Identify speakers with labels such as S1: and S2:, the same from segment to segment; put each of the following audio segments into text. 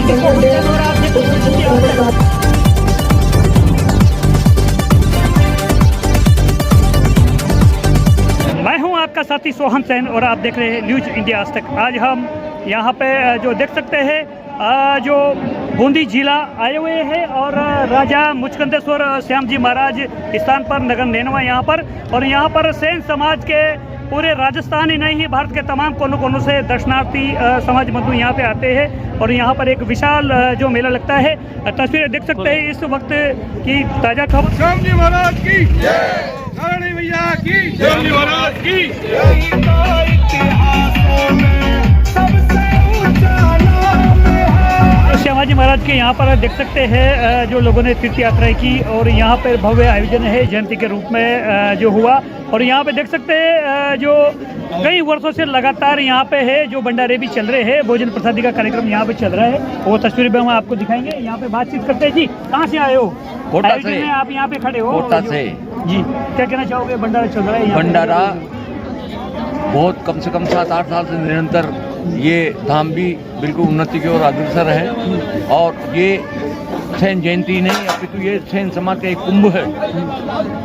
S1: मैं हूं आपका साथी सोहन सेन और आप देख रहे हैं न्यूज इंडिया आज तक। आज हम यहाँ पे जो देख सकते हैं जो बूंदी जिला आए हुए हैं और राजा मुचकंदेश्वर श्याम जी महाराज स्थान पर नगर नैनवा यहाँ पर, और यहाँ पर सेन समाज के पूरे राजस्थान ही नहीं भारत के तमाम कोनों कोनों से दर्शनार्थी समाज बंधु यहाँ पे आते हैं और यहाँ पर एक विशाल जो मेला लगता है। तस्वीरें देख सकते हैं इस वक्त की ताज़ा खबर।
S2: श्याम जी महाराज की जय, नारायणी भैया की, श्याम जी महाराज की
S1: श्यामाजी महाराज के यहाँ पर देख सकते हैं जो लोगों ने तीर्थ यात्राएं की और यहाँ पर भव्य आयोजन है जयंती के रूप में जो हुआ। और यहाँ पे देख सकते हैं जो कई वर्षों से लगातार यहाँ पे है जो भंडारे भी चल रहे हैं, भोजन प्रसादी का कार्यक्रम यहाँ पे चल रहा है, वो तस्वीर भी हम आपको दिखाएंगे। यहाँ पे बातचीत करते हैं। जी कहाँ से आए हो?
S3: कोटा से।
S1: आप यहाँ पे खड़े हो?
S3: कोटा से।
S1: जी क्या कहना चाहोगे? भंडारा चल रहा है,
S3: भंडारा बहुत कम से कम 7-8 साल से निरंतर ये धाम भी बिल्कुल उन्नति की ओर अग्रसर है। और ये सेन जयंती नहीं अपितु ये सेन समाज का एक कुंभ है।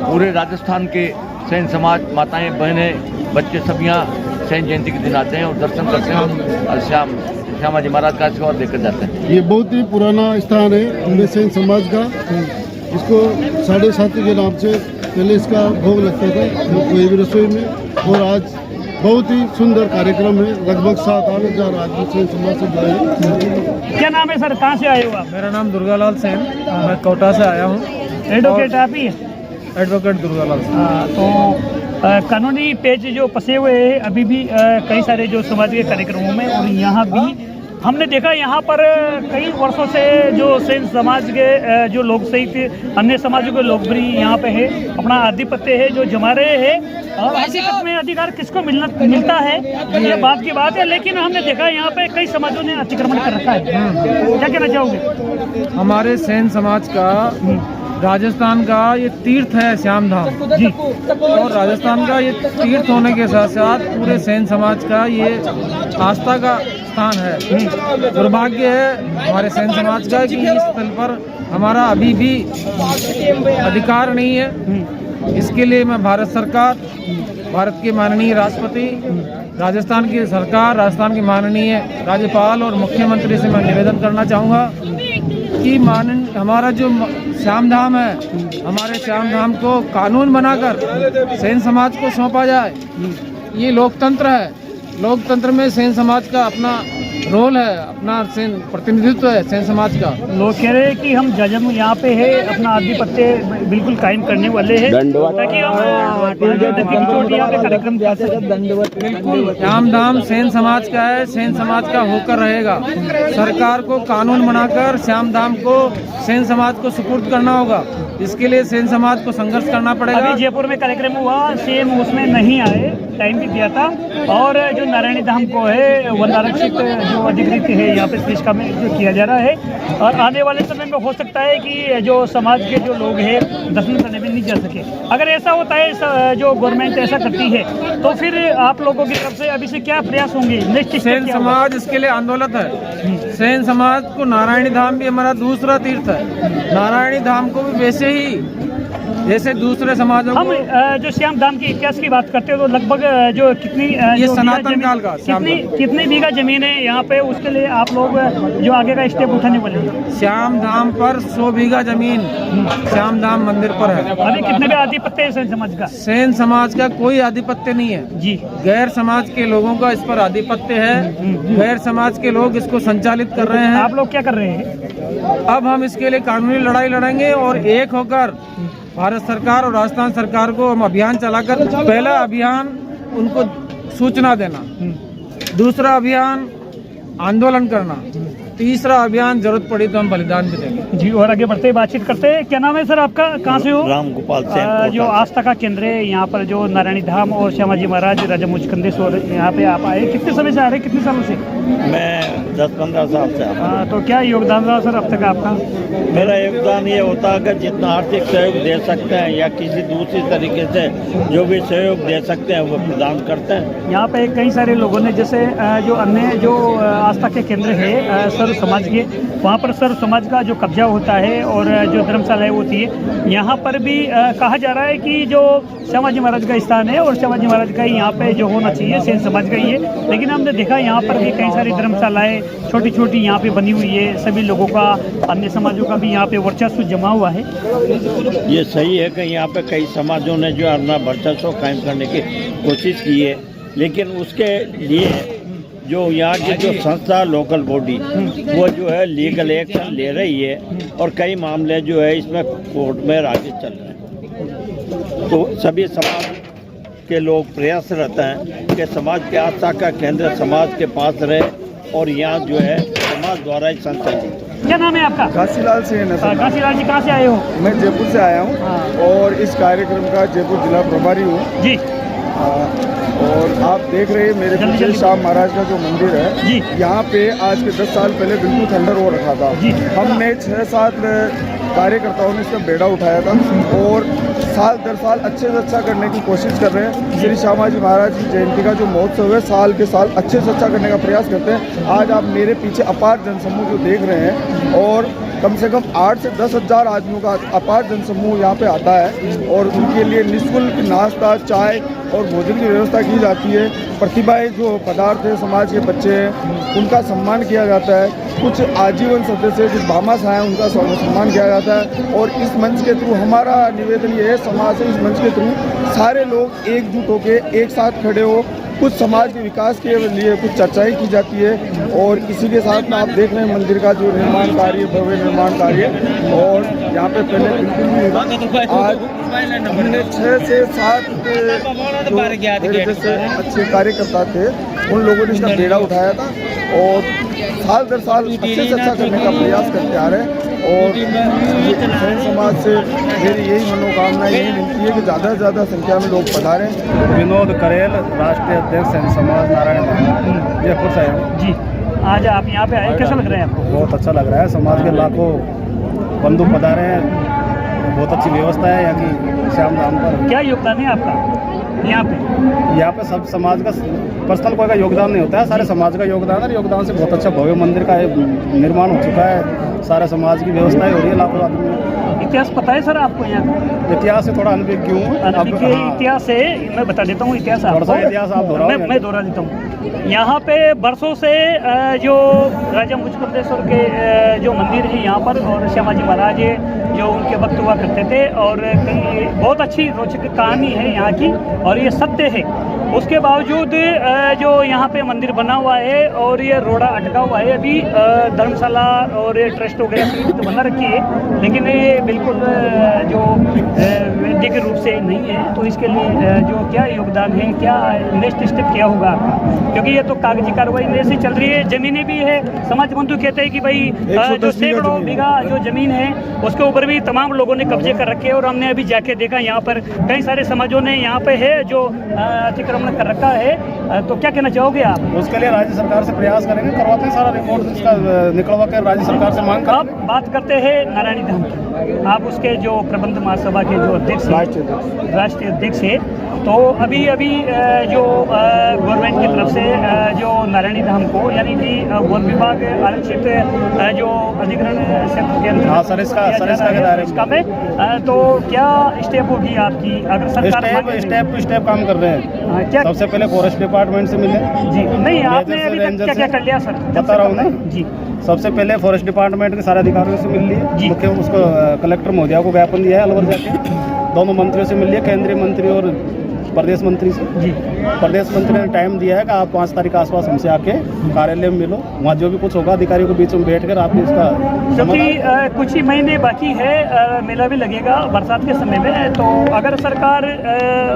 S3: पूरे राजस्थान के सेन समाज माताएं बहनें बच्चे सब यहाँ सेन जयंती के दिन आते हैं और दर्शन करते हैं और श्यामाजी महाराज का आशीर्वाद देकर जाते हैं।
S4: ये बहुत ही पुराना स्थान है हमारे सेन समाज का। इसको 7.5 के नाम से पहले इसका भोग लगता था कोई भी रसोई में, और आज बहुत ही सुंदर कार्यक्रम है। लगभग 7-8 हज़ार आदमी सेन समाज से जुड़े।
S1: क्या नाम है सर? कहाँ से आए हो आप?
S5: मेरा नाम दुर्गालाल सेन, मैं कोटा से आया हूँ।
S1: एडवोकेट आप ही है?
S5: एडवोकेट दुर्गालाल सेन।
S1: तो कानूनी पेज जो फंसे हुए हैं अभी भी कई सारे जो समाज के कार्यक्रमों में, और यहाँ भी हमने देखा यहाँ पर कई वर्षों से जो सेन समाज के जो लोग सहित अन्य समाजों के लोग भी यहाँ पे है, अपना आधिपत्य है जो जमा रहे हैं। हकीकत में अधिकार किसको मिलता है ये बात की बात है, लेकिन हमने देखा यहाँ पे कई समाजों ने अतिक्रमण कर रखा है। क्या कहना चाहोगे?
S5: हमारे सेन समाज का राजस्थान का ये तीर्थ है श्याम धाम जी, और राजस्थान का ये तीर्थ होने के साथ साथ पूरे सेन समाज का ये आस्था का स्थान है। दुर्भाग्य है हमारे सेन समाज का कि इस स्थल पर हमारा अभी भी अधिकार नहीं है। इसके लिए मैं भारत सरकार, भारत के माननीय राष्ट्रपति, राजस्थान की सरकार, राजस्थान के माननीय राज्यपाल और मुख्यमंत्री से मैं निवेदन करना चाहूँगा कि हमारा जो श्याम धाम है, हमारे श्याम धाम को कानून बनाकर सेन समाज को सौंपा जाए। ये लोकतंत्र है, लोकतंत्र में सेन समाज का अपना रोल है, अपना सेन प्रतिनिधित्व है सेन समाज का।
S1: लोग कह रहे हैं कि हम जजम यहाँ पे है अपना आधिपत्य बिल्कुल कायम करने वाले हैं ताकि कार्यक्रम
S5: बिल्कुल श्याम धाम सेन समाज का है, सेन समाज का होकर रहेगा। सरकार को कानून बनाकर श्याम धाम को सेन समाज को सुपुर्द करना होगा। इसके लिए सेन समाज को संघर्ष करना पड़ेगा।
S1: अभी जयपुर में कार्यक्रम हुआ, सेम उसमें नहीं आए, टाइम भी दिया था, और जो नारायणी धाम को है वन आरक्षित जो अधिकृत है यहाँ पे इसका में जो किया जा रहा है, और आने वाले समय में हो सकता है कि जो समाज के जो लोग हैं दर्शन करने में नहीं जा सके। अगर ऐसा होता है, जो गवर्नमेंट ऐसा करती है, तो फिर आप लोगों की तरफ से अभी से क्या प्रयास होंगे? निश्चित
S5: सेन समाज इसके लिए आंदोलित है। सेन समाज को नारायणी धाम भी हमारा दूसरा तीर्थ है। नारायणी धाम को भी वैसे ही जैसे दूसरे समाजों
S1: हम जो श्याम धाम के इतिहास की बात करते हैं तो लगभग जो कितनी
S5: ये सनातन काल का
S1: कितनी बीघा जमीन है यहाँ पे, उसके लिए आप लोग जो आगे का स्टेप उठाने वाले हैं?
S5: श्याम धाम पर 100 बीघा जमीन श्याम धाम मंदिर पर है।
S1: अभी कितने का आधिपत्य है सेन समाज का?
S5: सेन समाज का कोई आधिपत्य नहीं है
S1: जी,
S5: गैर समाज के लोगों का इस पर आधिपत्य है। गैर समाज के लोग इसको संचालित कर रहे हैं।
S1: आप लोग क्या कर रहे हैं?
S5: अब हम इसके लिए कानूनी लड़ाई लड़ेंगे और एक होकर भारत सरकार और राजस्थान सरकार को हम अभियान चलाकर, पहला अभियान उनको सूचना देना, दूसरा अभियान आंदोलन करना, तीसरा अभियान जरूरत पड़ी तो हम बलिदान भी देंगे
S1: जी। और आगे बढ़ते बातचीत करते हैं। क्या नाम है सर आपका? कहाँ से हो?
S3: राम गोपाल सेन।
S1: जो आस्था का केंद्र है यहाँ पर जो नारायणी धाम और श्यामाजी महाराज राजा मुचकंदेश्वर, यहाँ पे आप आए, कितने समय से आ रहे हैं? कितने सालों से?
S6: मैं 10-15 साल से हूँ।
S1: तो क्या योगदान रहा सर अब तक आपका?
S6: मेरा योगदान ये होता है कि जितना आर्थिक सहयोग दे सकते हैं या किसी दूसरी तरीके से जो भी सहयोग दे सकते हैं वो प्रदान करते हैं।
S1: यहाँ पे कई सारे लोगों ने जैसे जो अन्य जो आस्था के केंद्र है सर्व समाज के, वहाँ पर सर्व समाज का जो कब्जा होता है और जो धर्मशालाएँ होती है, यहाँ पर भी कहा जा रहा है कि जो श्यामाजी महाराज का स्थान है और श्यामाजी महाराज का ही यहाँ पे जो होना चाहिए सेन समाज का ही है। लेकिन हमने देखा यहाँ पर भी कई सारी धर्मशालाएँ छोटी छोटी यहाँ पे बनी हुई है, सभी लोगों का, अन्य समाजों का भी यहाँ पे वर्चस्व जमा हुआ है।
S6: ये सही है कि यहाँ पे कई समाजों ने जो अपना वर्चस्व कायम करने की कोशिश की है, लेकिन उसके लिए जो यहाँ की जो संस्था लोकल बॉडी वो जो है लीगल एक्शन ले रही है और कई मामले जो है इसमें कोर्ट में राजी चल रहे हैं। तो सभी समाज के लोग प्रयासरत हैं कि समाज के आस्था का केंद्र समाज के पास रहे और यहाँ जो है समाज द्वारा ही संचालित हो।
S1: क्या नाम है आपका?
S2: काशीलाल सिंह है सर।
S1: काशीलाल जी, कहाँ से आए हो?
S2: मैं जयपुर से आया हूँ और इस कार्यक्रम का जयपुर जिला प्रभारी हूँ
S1: जी।
S2: और आप देख रहे हैं मेरे पीछे श्याम महाराज का जो मंदिर है
S1: जी।
S2: यहाँ पे आज के 10 साल पहले बिल्कुल खंडर हो रखा था
S1: जी।
S2: हमने 6-7 कार्यकर्ताओं ने इसका बेड़ा उठाया था और साल दर साल अच्छे से अच्छा करने की कोशिश कर रहे हैं। श्री श्यामाजी महाराज की जयंती का जो महोत्सव है साल के साल अच्छे से अच्छा करने का प्रयास करते हैं। आज आप मेरे पीछे अपार जनसमूह जो देख रहे हैं और कम से कम 8 से 10 हज़ार आदमियों का अपार जनसमूह यहाँ पे आता है और उनके लिए निःशुल्क नाश्ता, चाय और भोजन की व्यवस्था की जाती है। प्रतिभाएं जो पदार्थ है, समाज के बच्चे हैं, उनका सम्मान किया जाता है। कुछ आजीवन सदस्य कुछ भामाशाह हैं, उनका सम्मान किया जाता है। और इस मंच के थ्रू हमारा निवेदन ये है, समाज से इस मंच के थ्रू सारे लोग एकजुट होकर एक साथ खड़े हो, कुछ समाज के विकास के लिए कुछ चर्चाएं की जाती है। और इसी के साथ में आप देख रहे हैं मंदिर का जो निर्माण कार्य, भव्य निर्माण कार्य, और यहाँ पे पहले बिल्कुल नहीं, आज हमने 6 से 7 जैसे अच्छे कार्यकर्ता थे उन लोगों ने इसका बेड़ा उठाया था और साल दर साल अच्छे से अच्छा करने का प्रयास करते आ रहे हैं। और जैन समाज से मेरी यही मनोकामना, यही विनती है कि ज़्यादा से ज़्यादा संख्या में लोग पधारें।
S4: विनोद करेल, राष्ट्रीय अध्यक्ष जैन समाज नारायण जयपुर से आए
S1: जी। आज आप यहाँ पे आए, कैसा लग रहा है आपको?
S4: बहुत अच्छा लग रहा है। समाज के लाखों बंधु पधारे हैं, बहुत अच्छी व्यवस्था है यहाँ की श्याम धाम पर।
S1: क्या योगदान है आपका यहाँ पे?
S4: यहाँ पे सब समाज का पर्सनल कोई का योगदान नहीं होता है, सारे समाज का योगदान है। योगदान से बहुत अच्छा भव्य मंदिर का निर्माण हो चुका है, सारे समाज की व्यवस्थाएं हो रही है, लाखों आदमी।
S1: इतिहास पता है सर आपको यहाँ का?
S4: इतिहास से थोड़ा अनभिज्ञ हूँ।
S1: इतिहास से मैं बता देता हूँ इतिहास आपको।
S4: इतिहास आप दोहराओ।
S1: मैं दोहरा देता हूँ। यहाँ पे बरसों से जो राजा मुझकुंदेश्वर के जो मंदिर है यहाँ पर, और श्यामाजी महाराज जो उनके वक्त हुआ करते थे, और कई बहुत अच्छी रोचक कहानी है यहाँ की और ये सत्य है। उसके बावजूद जो यहाँ पे मंदिर बना हुआ है और ये रोड़ा अटका हुआ है, अभी धर्मशाला और ये ट्रस्ट वगैरह तो बना रखी है, लेकिन ये बिल्कुल जो वैदिक रूप से नहीं है। तो इसके लिए जो क्या योगदान है, क्या नेक्स्ट स्टेप क्या होगा आपका? क्योंकि ये तो कागजी कार्रवाई ऐसी चल रही है, ज़मीनें भी है। समाज बंधु कहते हैं कि भाई जो सैकड़ों बीघा जो ज़मीन है उसके ऊपर भी तमाम लोगों ने कब्जे कर रखे हैं। और हमने अभी जाके देखा यहाँ पर कई सारे समाजों ने यहाँ पे है जो अतिक्रमण कर रखा है। तो क्या कहना चाहोगे आप?
S4: उसके लिए राज्य सरकार से प्रयास करेंगे, करवाते हैं सारा रिपोर्ट इसका निकलवा कर राज्य सरकार से मांग कर।
S1: आप बात करते हैं नारायणी धाम की, आप उसके जो प्रबंध महासभा के जो अध्यक्ष राष्ट्रीय अध्यक्ष है, तो अभी जो गवर्नमेंट की तरफ से जो नारायणी धाम को यानी कि वन विभाग आरक्षित जो अधिग्रहण क्षेत्र के अंदर इसका में तो क्या स्टेप होगी आपकी अगर सरकार
S4: स्टेप काम कर रहे हैं? क्या सबसे पहले फॉरेस्ट डिपार्टमेंट से मिले
S1: जी? नहीं, आपने अभी तक क्या कर लिया सर?
S4: बता रहा हूँ ना
S1: जी।
S4: सबसे पहले फॉरेस्ट डिपार्टमेंट के सारे अधिकारियों से मिल लिए, मुख्य उसको कलेक्टर महोदया को ज्ञापन दिया है अलवर जाके, दोनों मंत्रियों से मिल लिए, केंद्रीय मंत्री और प्रदेश मंत्री से जी। प्रदेश मंत्री ने टाइम दिया है कि आप 5 तारीख के आसपास हमसे आके कार्यालय में मिलो, वहाँ जो भी कुछ होगा अधिकारियों के बीच में बैठकर आपने इसका,
S1: क्योंकि कुछ ही महीने बाकी है, मेला भी लगेगा बरसात के समय में। तो अगर सरकार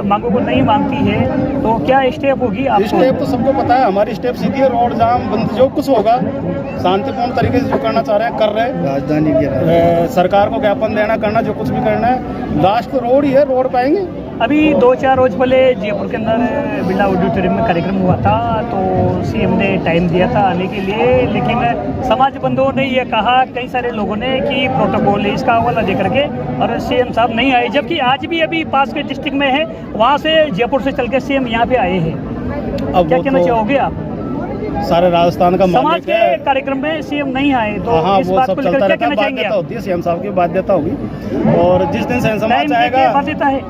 S1: मांगों को नहीं मानती है तो क्या स्टेप होगी?
S4: स्टेप तो सबको पता है, हमारी स्टेप सीधी है, रोड जाम बंद जो कुछ होगा शांतिपूर्ण तरीके से जो करना चाह रहे हैं कर रहे हैं। राजधानी के सरकार को ज्ञापन देना, करना जो कुछ भी करना है, लास्ट तो रोड ही है, रोड पाएंगे।
S1: अभी 2-4 रोज पहले जयपुर के अंदर बिरला ऑडिटोरियम में कार्यक्रम हुआ था, तो सीएम ने टाइम दिया था आने के लिए, लेकिन समाज बंधुओं ने ये कहा कई सारे लोगों ने कि प्रोटोकॉल इसका हवाला दे करके और सीएम साहब नहीं आए, जबकि आज भी अभी पास के डिस्ट्रिक्ट में है, वहाँ से जयपुर से चल के सीएम यहाँ पे आए हैं। क्या कहना चाहोगे आप?
S7: सारे राजस्थान का
S1: समाज के कार्यक्रम में सीएम नहीं आए, तो
S7: हाँ,
S1: इस
S7: वो
S1: बात
S7: सब
S1: को
S7: चलता
S1: लेकर क्या
S7: रहता
S1: कहना
S7: है,
S1: चाहेंगे
S7: बाध्यता
S1: आप?
S7: होती है, सीएम साहब की बाध्यता होगी। और जिस दिन सैन समाज आएगा,
S1: बाध्यता है,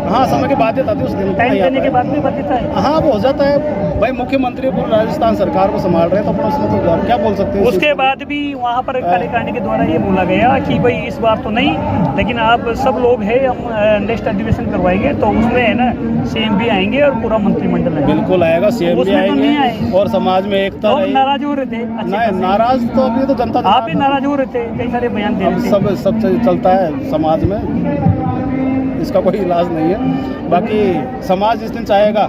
S7: हाँ, समय की बाध्यता थी, उस दिन
S1: टाइम देने के बाद भी बाध्यता है।
S7: हाँ, वो हो जाता है भाई, मुख्यमंत्री पूरी राजस्थान सरकार को संभाल रहे हैं, तो अपना उसमें तो क्या बोल सकते हैं।
S1: उसके बाद भी वहाँ पर कार्यकारिणी के द्वारा ये बोला गया कि भाई इस बार तो नहीं, लेकिन आप सब लोग हैं, हम नेक्स्ट अधिवेशन करवाएंगे, तो उसमें है ना सीएम भी आएंगे और पूरा मंत्रिमंडल है।
S7: बिल्कुल आएगा, सीएम भी
S1: उसमें तो नहीं आए।
S7: आएंगे और समाज में एकता
S1: और
S7: रहेगी।
S1: नाराज हो रहे थे,
S7: नहीं, नाराज तो अभी तो जनता
S1: आप भी नाराज हो रहे थे, कई सारे बयान दे
S7: अब
S1: रहे थे।
S7: सब चलता है समाज में, इसका कोई इलाज नहीं है। बाकी समाज जिस दिन चाहेगा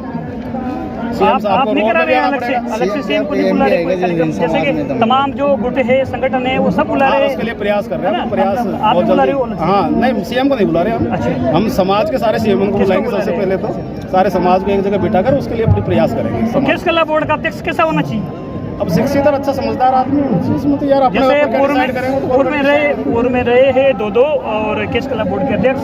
S7: सीएम साहब
S1: आप
S7: को
S1: नहीं
S7: रोड
S1: करा
S7: पे
S1: रहे हैं
S7: आना
S1: अलग से,
S7: पड़ेगा।
S1: अलग से सीएम को नहीं बुला रहे कोई कार्यक्रम, जैसे कि तमाम जो गुट है, संगठन है, वो सब बुला
S7: हाँ,
S1: रहे हैं।
S7: उसके लिए प्रयास कर रहे हैं,
S1: है ना?
S7: प्रयास
S1: आप
S7: बहुत
S1: भी बुला रहे हो
S7: जल्दी।
S1: अलग से?
S7: हाँ, नहीं, सीएम को नहीं बुला रहे हम।
S1: अच्छा।
S7: हम समाज के सारे सीएम को बुलाएंगे
S1: बुला
S7: सबसे
S1: रहे
S7: पहले, तो सारे समाज को एक जगह बिठाकर उसके लिए अपनी प्रयास करेंगे।
S1: तो केस कला बोर्ड का अध्यक्ष कैसा होना चाहिए?
S7: अब शिक्षित और अच्छा समझदार आदमी होना चाहिए, इसमें तो यार अपने
S1: जैसे
S7: ऊपर
S1: पूर्व
S7: decide करेंगे तो
S1: पूर्व में रहे हैं दो और केस कला बोर्ड के अध्यक्ष,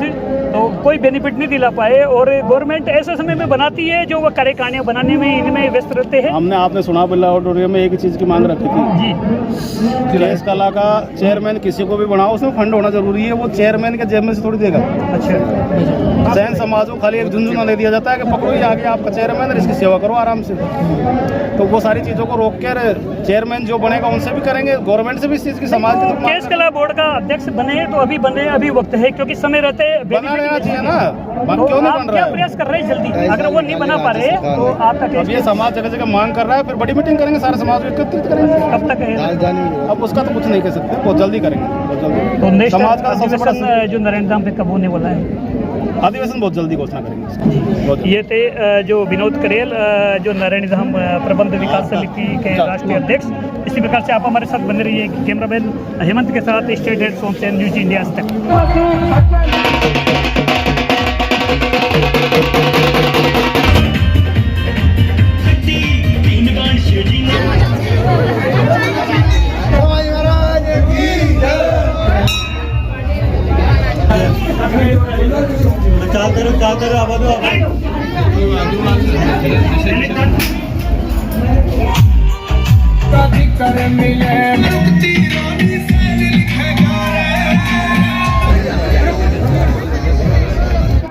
S1: तो कोई बेनिफिट नहीं दिला पाए, और गवर्नमेंट ऐसे समय में बनाती है जो वो कार्यकारिणियां बनाने में इनमें व्यस्त रहते हैं।
S7: हमने आपने सुना बिरला ऑडिटोरियम में एक ही चीज़ की मांग रखी थी
S1: जी,
S7: केस कला का चेयरमैन किसी को भी बनाओ, उसमें फंड होना जरूरी है। वो चेयरमैन के जेब में से थोड़ी देगा।
S1: अच्छा,
S7: जैन समाज को खाली एक झुंझुना दे दिया जाता है कि पकड़ो ये आगे आपका चेयरमैन है, इसकी सेवा करो आराम से। तो वो सारी चीज़ों को रोक कर चेयरमैन जो बनेगा उनसे भी करेंगे, गवर्नमेंट से भी इस चीज़ की समाज की तो
S1: केस कला बोर्ड का अध्यक्ष बने तो अभी बने, अभी वक्त है, क्योंकि समय रहते
S7: बना लेना चाहिए ना।
S1: तो
S7: क्यों नहीं
S1: आप
S7: बन
S1: क्या
S7: रहा है?
S1: प्रयास कर रहे हैं जल्दी? अगर वो नहीं बना पा रहे तो आपका
S7: अब ये समाज जगह जगह मांग कर रहा है, फिर बड़ी मीटिंग करेंगे, सारे समाज को एकत्रित करेंगे।
S1: कब तक है?
S7: अब उसका तो कुछ नहीं कह सकते, बहुत जल्दी करेंगे, बहुत
S1: तो
S7: जल्दी।
S1: नेक्स्ट
S7: समाज का सबसे बड़ा
S1: अधिवेशन जो नरेंद्र धाम पे कब होने वाला है?
S7: अधिवेशन बहुत जल्दी घोषणा करेंगे बहुत जल्दी।
S1: ये थे जो विनोद करेल, जो नारायण धाम प्रबंध विकास समिति के राष्ट्रीय अध्यक्ष। इसी प्रकार से आप हमारे साथ बने रहिए। कैमरामैन हेमंत के साथ स्टेट हेड सोमसेन, न्यूज इंडिया आज तक।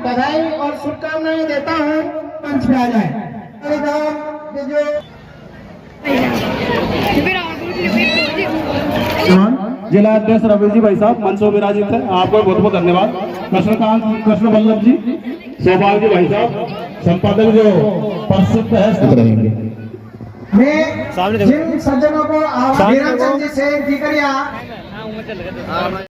S8: बधाई और शुभकामनाएं देता हूँ। मंच पे आ जाए।
S9: जिला अध्यक्ष रवि जी भाई साहब मंच पर विराजित है, आपको बहुत बहुत धन्यवाद। कृष्ण वल्लभ जी, सौभाग्य भाई साहब, संपादक जो प्रसिद्ध है रहेंगे।
S8: मैं जिन सज्जनों को मेरा चंद से